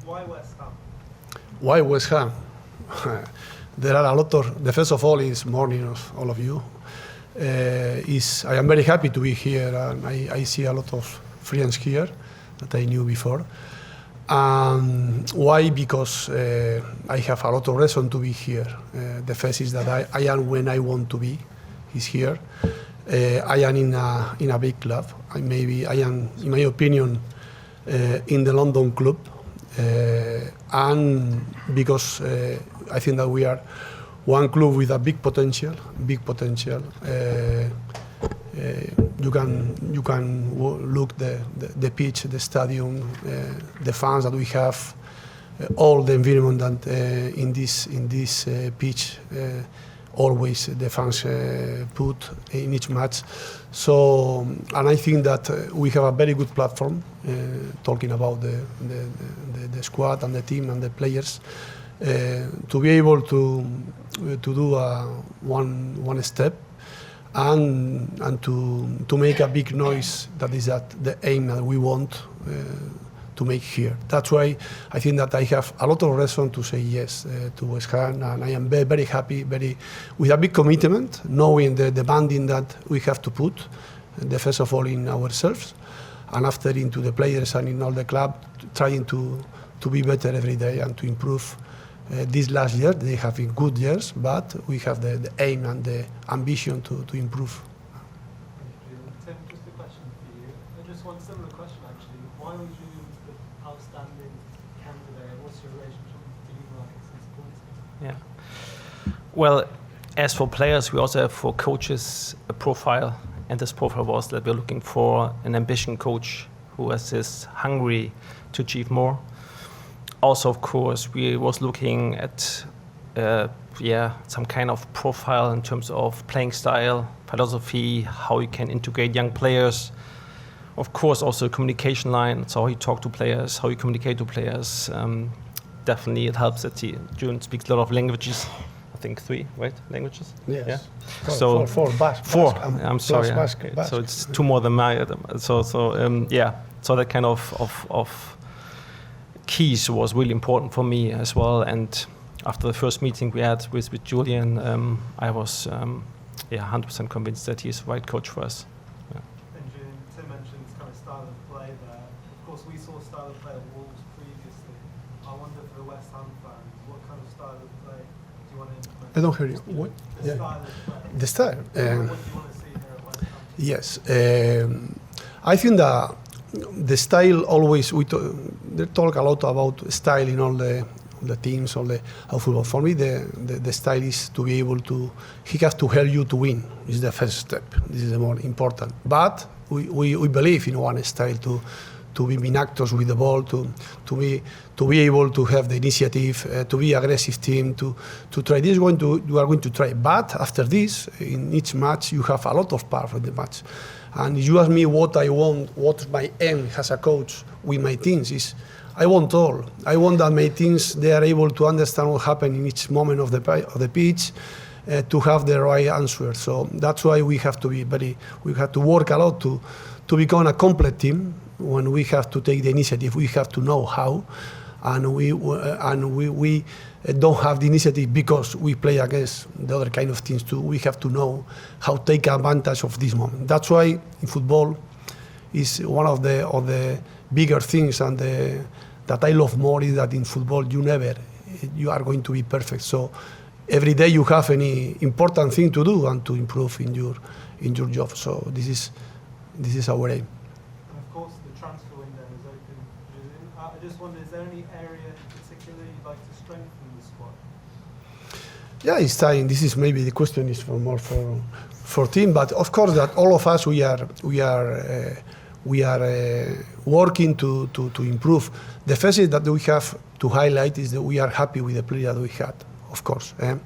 Why West Ham? Why West Ham? There are a lot of. The first of all is morning of all of you. I am very happy to be here, and I see a lot of friends here that I knew before. Why? Because I have a lot of reason to be here. The first is that I am when I want to be. Is here. I am in a big club. I am, in my opinion, in the London club, and because I think that we are one club with a big potential. You can look the pitch, the stadium, the fans that we have, all the environment that in this pitch. Always the fans put in each match. So, and I think that we have a very good platform, talking about the squad and the team and the players, to be able to do one step and to make a big noise. That is the aim that we want to make here. That's why I think that I have a lot of reason to say yes to West Ham, and I am very, very happy, with a big commitment, knowing the demanding that we have to put, first of all in ourselves, and after into the players and in all the club, trying to be better every day and to improve. This last year, they have been good years, but we have the aim and the ambition to improve. Tim, just a question for you. Just one similar question, actually. Why would you outstanding candidate? What's your relationship with the markets and supporters? Yeah. Well, as for players, we also have for coaches a profile, and this profile was that we're looking for an ambition coach who is this hungry to achieve more. Also, of course, we was looking at some kind of profile in terms of playing style, philosophy, how you can integrate young players. Of course, also communication line, so how you talk to players, how you communicate to players. Definitely it helps that Jules speaks a lot of languages. I think 3, right? Languages? Yes. Yeah? Four. Four. I'm sorry. Basque. So it's 2 more than my. So that kind of keys was really important for me as well. And after the first meeting we had with Julian, I was 100% convinced that he's the right coach for us. Tim mentioned kind of style of play there. Of course, we saw style of play at Wolves previously. I wonder for the West Ham fans, what kind of style of play do you want to implement? I don't hear you. What? Style of play. The style. What do you want to see here at West Ham? Yes, I think that the style always they talk a lot about style in all the teams, all football. For me, the style is to be able to. He has to help you to win. This is the first step. This is the more important. But we believe in one style to be actors with the ball, to be able to have the initiative, to be aggressive team, to try. You are going to try. But after this, in each match, you have a lot of part of the match. And if you ask me what I want, what my aim as a coach with my teams is, I want all. I want that my teams, they are able to understand what happened in each moment of the pitch, to have the right answer. So that's why we have to we have to work a lot to become a complete team. When we have to take the initiative, we have to know how, and we don't have the initiative because we play against the other kind of teams too. We have to know how to take advantage of this moment. That's why in football is one of the bigger things, and that I love more is that in football you are going to be perfect. So every day you have any important thing to do and to improve in your job. So this is our aim. Transfer window is open. I just wonder, is there any area in particular you'd like to strengthen the squad? Yeah, it's time. This is maybe the question is more for team, but of course that all of us we are working to improve. The first is that we have to highlight is that we are happy with the player that we had, of course, and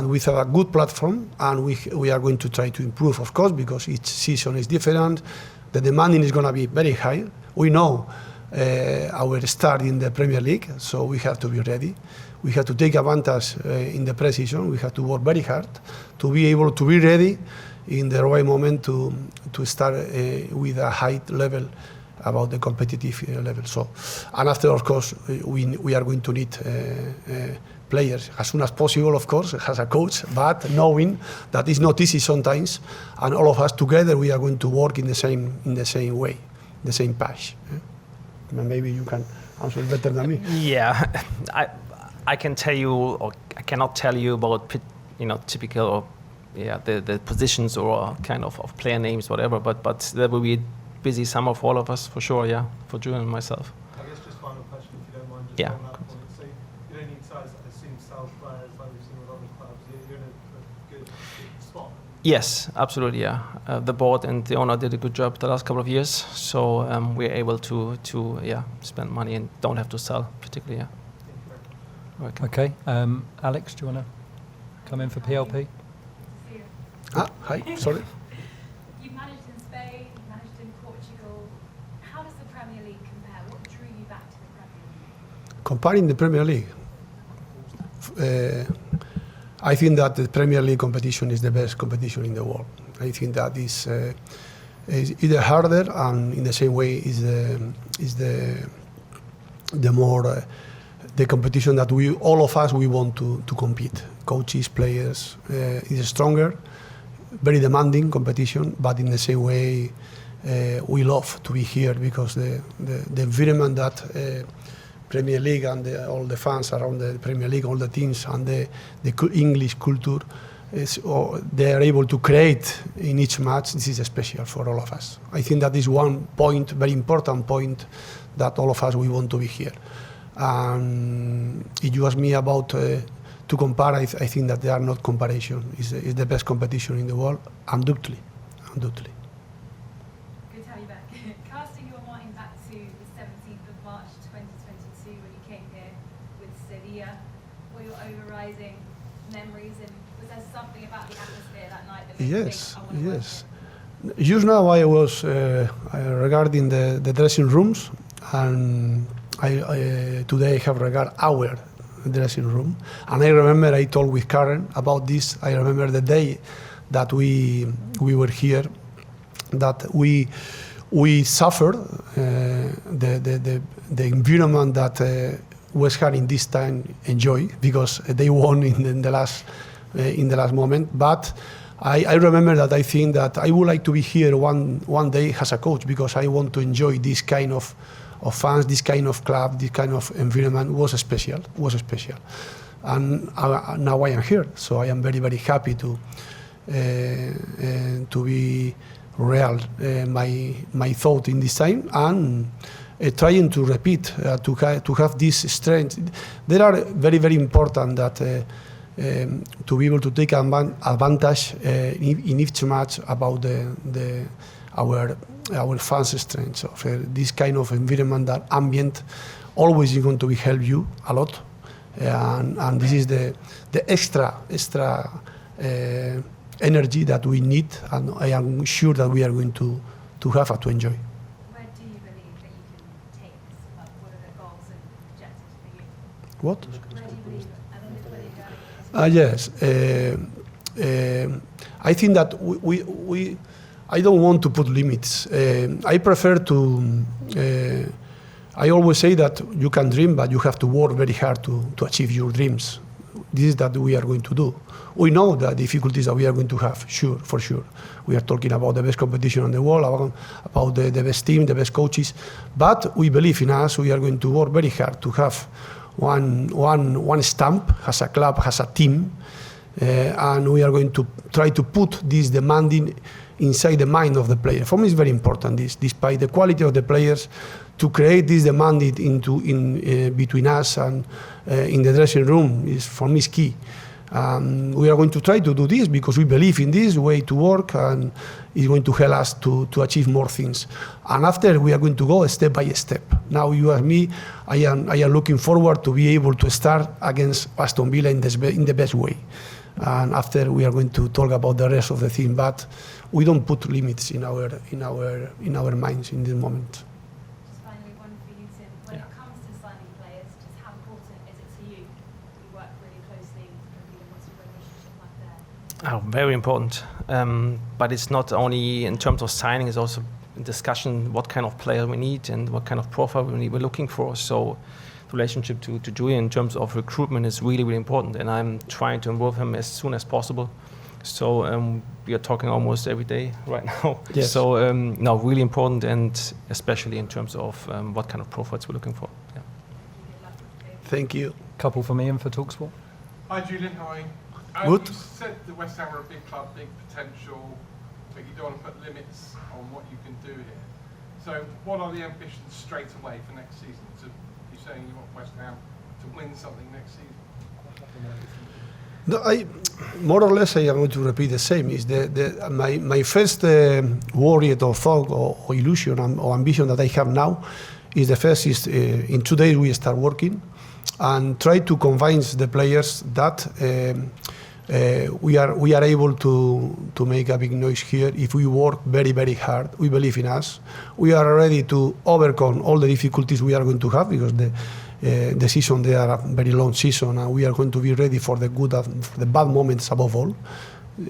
we have a good platform, and we are going to try to improve, of course, because each season is different. The demanding is going to be very high. We know our start in the Premier League, so we have to be ready. We have to take advantage in the pre-season. We have to work very hard to be able to be ready in the right moment to start with a high level about the competitive level. So, and after, of course, we are going to need players as soon as possible, of course, as a coach, but knowing that it's not easy sometimes, and all of us together we are going to work in the same way, the same path. Maybe you can answer better than me. Yeah, I can tell you, or I cannot tell you about typical or the positions or kind of player names, whatever. But there will be a busy summer for all of us, for sure. Yeah, for Jules and myself. I guess just final question, if you don't mind, just Yeah. on that point. So you don't need size, I assume, sales players like we've seen with other clubs. You're in a good spot. Yes, absolutely. Yeah, the board and the owner did a good job the last couple of years, so we're able to spend money and don't have to sell particularly. Yeah. Thank you very much. Okay, Alex, do you want to come in for PLP? Hi, sorry. You've managed in Spain, you've managed in Portugal. How does the Premier League compare? What drew you back to the Premier League? Comparing the Premier League, I think that the Premier League competition is the best competition in the world. I think that is either harder, and in the same way is the more the competition that all of us want to compete. Coaches, players, is stronger, very demanding competition, but in the same way we love to be here because the environment that Premier League and all the fans around the Premier League, all the teams and the English culture, they are able to create in each match. This is special for all of us. I think that is one point, very important point, that all of us we want to be here. If you ask me about to compare, I think that they are not comparison. It's the best competition in the world, undoubtedly. Good to have you back. Casting your mind back to the 17th of March 2022 when you came here with Sevilla, were your overriding memories, and was there something about the atmosphere that night that made you think, I want to work here? Just now I was regarding the dressing rooms, and I today have regard our dressing room, and I remember I talked with Karen about this. I remember the day that we were here, that we suffered the environment that West Ham in this time enjoy, because they won in the last moment. But I remember that I think that I would like to be here one day as a coach, because I want to enjoy this kind of fans, this kind of club, this kind of environment was special. And now I am here, so I am very, very happy to be real my thought in this time, and trying to repeat, to have this strength. There are very, very important that to be able to take advantage in each match about our fans' strength. So this kind of environment, that ambient, always is going to help you a lot, and this is the extra energy that we need, and I am sure that we are going to have and to enjoy. Where do you believe that you can take this club? What are the goals and objectives for you? What? Where do you believe, and then where are you Yes. I think that we I don't want to put limits. I prefer to. I always say that you can dream, but you have to work very hard to achieve your dreams. This is that we are going to do. We know the difficulties that we are going to have, for sure. We are talking about the best competition in the world, about the best team, the best coaches. But we believe in us. We are going to work very hard to have one stamp as a club, as a team, and we are going to try to put this demanding inside the mind of the player. For me, it's very important. This, despite the quality of the players, to create this demand between us and in the dressing room is, for me, is key. We are going to try to do this because we believe in this way to work, and it's going to help us to achieve more things. And after, we are going to go step by step. Now, you ask me, I am looking forward to be able to start against Aston Villa in the best way. And after, we are going to talk about the rest of the thing. But we don't put limits in our minds in this moment. Just finally, one for you, Tim. When it comes to signing players, just how important is it to you? You work really closely with what's your relationship like there? Oh, very important. But it's not only in terms of signing; it's also discussion what kind of player we need and what kind of profile we're looking for. So the relationship to Julian in terms of recruitment is really, really important, and I'm trying to involve him as soon as possible. So we are talking almost every day right now. Yes. So no, really important, and especially in terms of what kind of profiles we're looking for. Yeah. Thank you. Couple from Ian for talkSPORT. Hi Julian, how are you? Good. You said the West Ham are a big club, big potential, but you don't want to put limits on what you can do here. So what are the ambitions straight away for next season? So you're saying you want West Ham to win something next season? No, more or less, I am going to repeat the same. Is my first worry or thought or illusion or ambition that I have now is the first is in 2 days we start working and try to convince the players that we are able to make a big noise here if we work very, very hard. We believe in us. We are ready to overcome all the difficulties we are going to have because the season, they are a very long season, and we are going to be ready for the good and for the bad moments above all.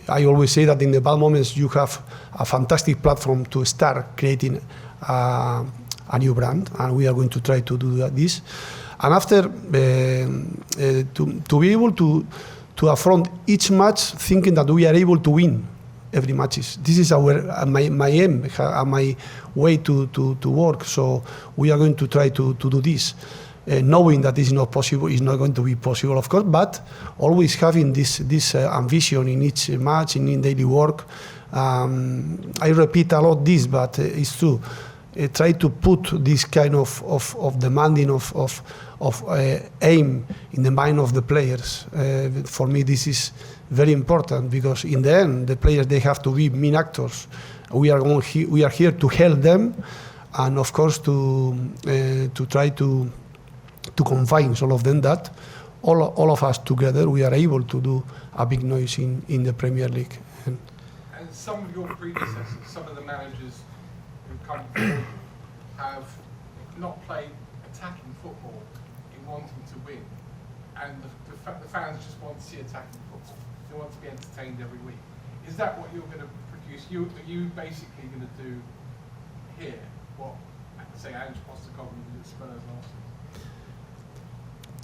I always say that in the bad moments you have a fantastic platform to start creating a new brand, and we are going to try to do this. And after, to be able to affront each match thinking that we are able to win every match. This is my aim, my way to work. So we are going to try to do this. Knowing that this is not possible, is not going to be possible, of course, but always having this ambition in each match, in daily work. I repeat a lot this, but it's true. Try to put this kind of demanding of aim in the mind of the players. For me, this is very important because in the end, the players, they have to be main actors. We are here to help them, and of course to try to convince all of them that all of us together we are able to do a big noise in the Premier League. And some of your predecessors, some of the managers who come forward have not played attacking football in wanting to win, and the fans just want to see attacking football. They want to be entertained every week. Is that what you're going to produce? Are you basically going to do here what, say, Ange Postecoglou did at Spurs last season?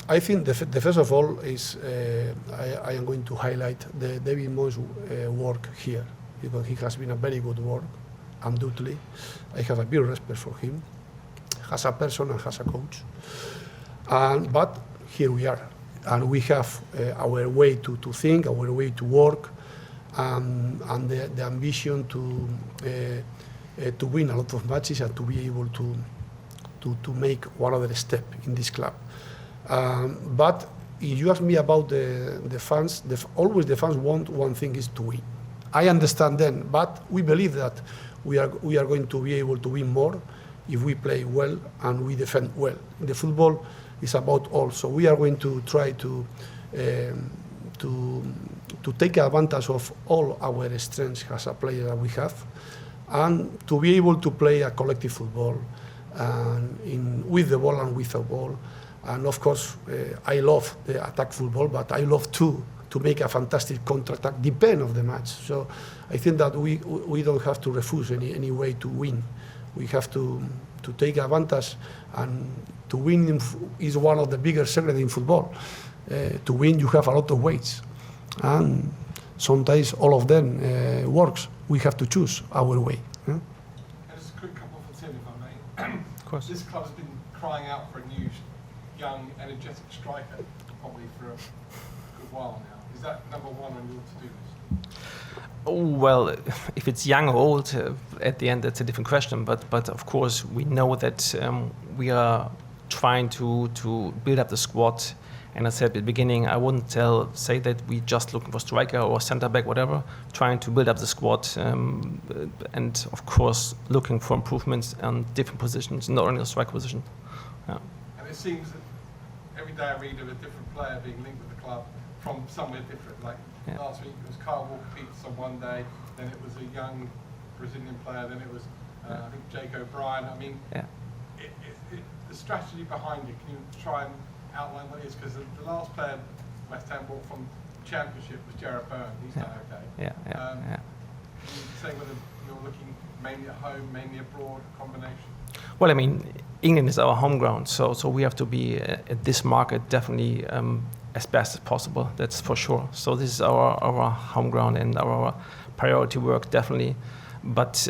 I think the first of all is I am going to highlight the David Moyes' work here because he has been a very good work, undoubtedly. I have a big respect for him as a person and as a coach. But here we are, and we have our way to think, our way to work, and the ambition to win a lot of matches and to be able to make one other step in this club. But if you ask me about the fans, always the fans want one thing is to win. I understand then, but we believe that we are going to be able to win more if we play well and we defend well. The football is about all, so we are going to try to take advantage of all our strengths as a player that we have, and to be able to play a collective football with the ball and without ball. And of course, I love the attack football, but I love too to make a fantastic counter-attack, depend of the match. So I think that we don't have to refuse any way to win. We have to take advantage, and to win is one of the biggest secrets in football. To win, you have a lot of ways, and sometimes all of them works. We have to choose our way. And just a quick couple for Tim, if I may. Of course. This club's been crying out for a new, young, energetic striker probably for a good while now. Is that number one on your to-do list? Oh, well, if it's young or old, at the end that's a different question. But of course we know that we are trying to build up the squad. And I said at the beginning, I wouldn't say that we just looking for striker or centre back, whatever. Trying to build up the squad, and of course looking for improvements on different positions, not only the striker position. Yeah. And it seems that every day I read of a different player being linked with the club from somewhere different. Like last week it was Kyle Walker-Peters on one day, then it was a young Brazilian player, then it was I think Jake O'Brien. I mean, the strategy behind it, can you try and outline what it is? Because the last player West Ham bought from Championship was Jarrett Byrne. He's not okay. Yeah. Can you say whether you're looking mainly at home, mainly abroad, combination? Well, I mean, England is our home ground, so we have to be at this market definitely as best as possible. That's for sure. So this is our home ground and our priority work definitely. But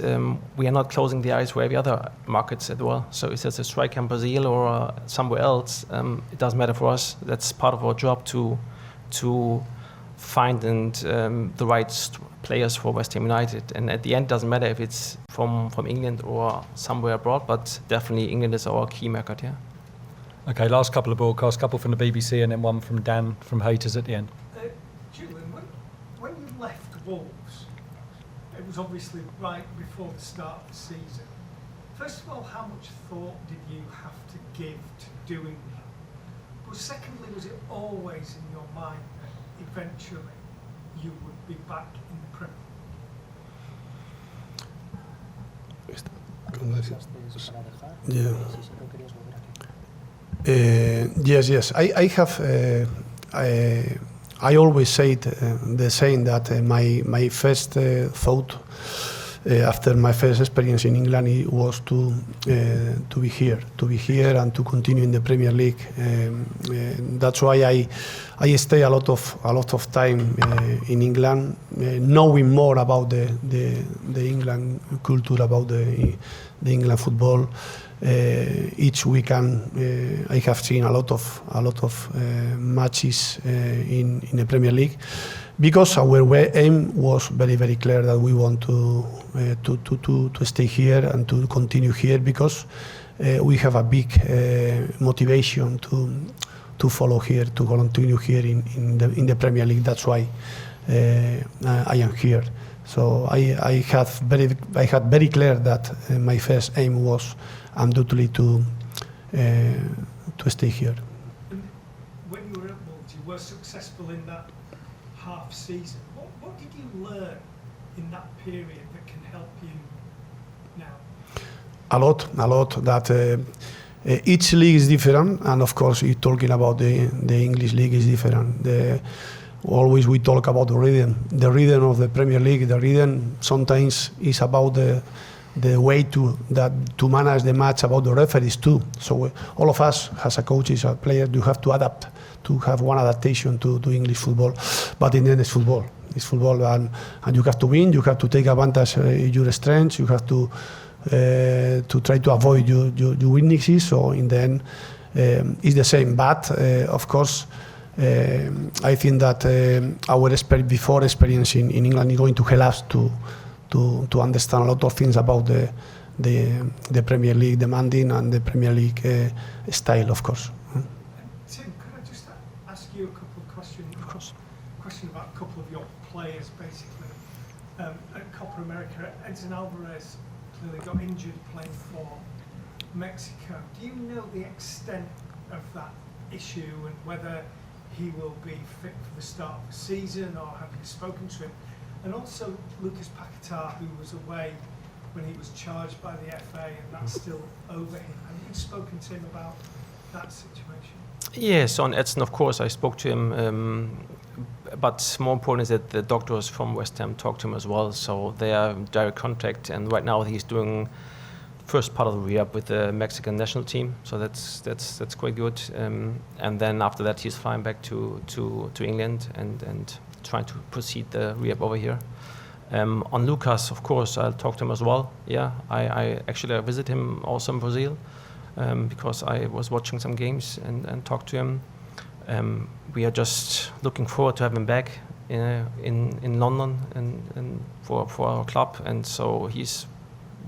we are not closing the eyes for every other markets as well. So if there's a striker in Brazil or somewhere else, it doesn't matter for us. That's part of our job to find the right players for West Ham United. And at the end, it doesn't matter if it's from England or somewhere abroad, but definitely England is our key market, yeah. Okay, last couple of broadcasts, couple from the BBC and then one from Dan from Haters at the end. Julian, when you left Wolves, it was obviously right before the start of the season. First of all, how much thought did you have to give to doing that? But secondly, was it always in your mind that eventually you would be back in the Premier Yeah. Yes. I always say the same that my first thought after my first experience in England it was to be here and to continue in the Premier League. That's why I stay a lot of time in England, knowing more about the England culture, about the England football. Each weekend I have seen a lot of matches in the Premier League, because our aim was very clear that we want to stay here and to continue here, because we have a big motivation to follow here, to continue here in the Premier League. That's why I am here. So I had very clear that my first aim was undoubtedly to stay here. And when you were at Wolves, you were successful in that half season. What did you learn in that period that can help you now? A lot. That each league is different, and of course, you're talking about the English league is different. Always we talk about the rhythm of the Premier League. The rhythm sometimes is about the way to manage the match, about the referees too. So all of us as a coaches, as players, you have to adapt, to have one adaptation to English football. But in the end, it's football. It's football, and you have to win. You have to take advantage of your strengths. You have to try to avoid your weaknesses. So in the end, it's the same. But of course, I think that our experience in England is going to help us to understand a lot of things about the Premier League demanding and the Premier League style, of course. Tim, could I just ask you a couple of questions? Of course. Question about a couple of your players, basically. At Copa America, Edson Alvarez clearly got injured playing for Mexico. Do you know the extent of that issue and whether he will be fit for the start of the season, or have you spoken to him? And also Lucas Paquetá, who was away when he was charged by the FA, and that's still over him. Have you spoken to him about that situation? Yes, on Edson, of course, I spoke to him. But more important is that the doctors from West Ham talked to him as well, so they are in direct contact. And right now he's doing first part of the rehab with the Mexican national team, so that's quite good. And then after that, he's flying back to England and trying to proceed the rehab over here. On Lucas, of course, I'll talk to him as well. Yeah, I actually visit him also in Brazil because I was watching some games and talked to him. We are just looking forward to have him back in London and for our club, and so he's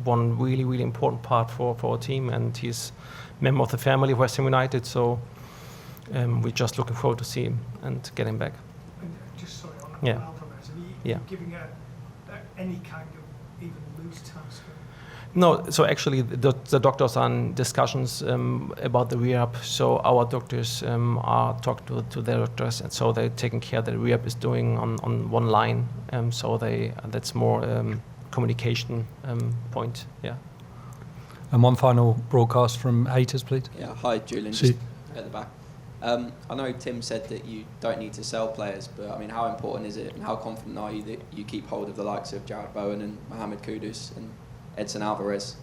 one really important part for our team, and he's a member of the family of West Ham United, so we're just looking forward to see him and get him back. And just sorry, on Yeah. Alvarez, are you giving any kind of even loose task? No, so actually the doctors are in discussions about the rehab, so our doctors are talking to their doctors, and so they're taking care that the rehab is doing on one line, so that's more communication point, yeah. And one final broadcast from Haters, please. Yeah, hi Julian, Si. just at the back. I know Tim said that you don't need to sell players, but I mean, how important is it, and how confident are you that you keep hold of the likes of Jarrod Bowen and Mohamed Kudus, and Edson Alvarez?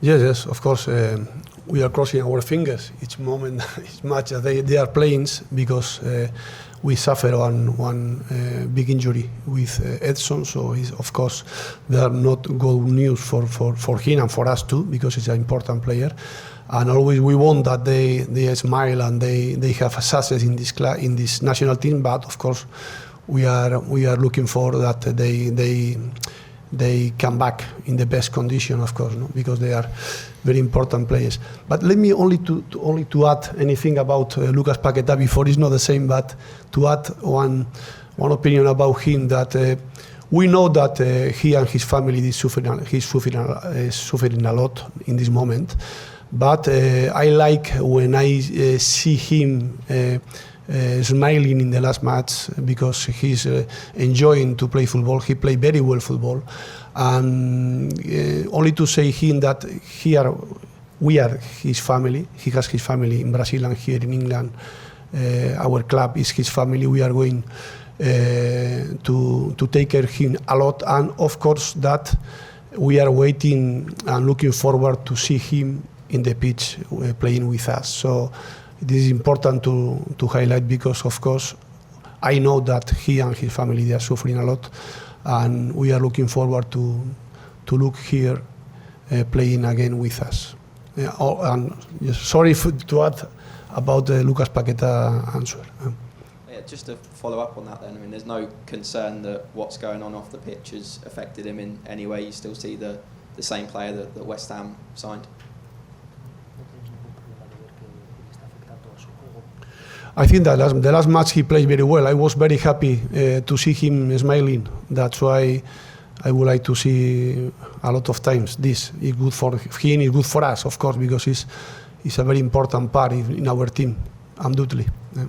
Yes, of course. We are crossing our fingers each moment, each match that they are playing, because we suffer one big injury with Edson. So of course, they are not good news for him and for us too, because he's an important player. And always we want that they smile and they have a success in this national team. But of course, we are looking for that they come back in the best condition, of course, no? Because they are very important players. But let me only to add anything about Lucas Paquetá before. It's not the same, but to add one opinion about him, that we know that he and his family is suffering a lot in this moment. But I like when I see him smiling in the last match, because he's enjoying to play football. He played very well football, and only to say him that here we are his family. He has his family in Brazil, and here in England our club is his family. We are going to take care of him a lot, and of course that we are waiting and looking forward to see him in the pitch playing with us. So this is important to highlight, because of course I know that he and his family, they are suffering a lot, and we are looking forward to look here playing again with us. And sorry to add about the Lucas Paquetá answer. Yeah, just to follow up on that then, I mean, there's no concern that what's going on off the pitch has affected him in any way. You still see the same player that West Ham signed? I think that the last match he played very well. I was very happy to see him smiling. That's why I would like to see a lot of times this. It's good for him, it's good for us, of course, because he's a very important part in our team, undoubtedly. Yeah.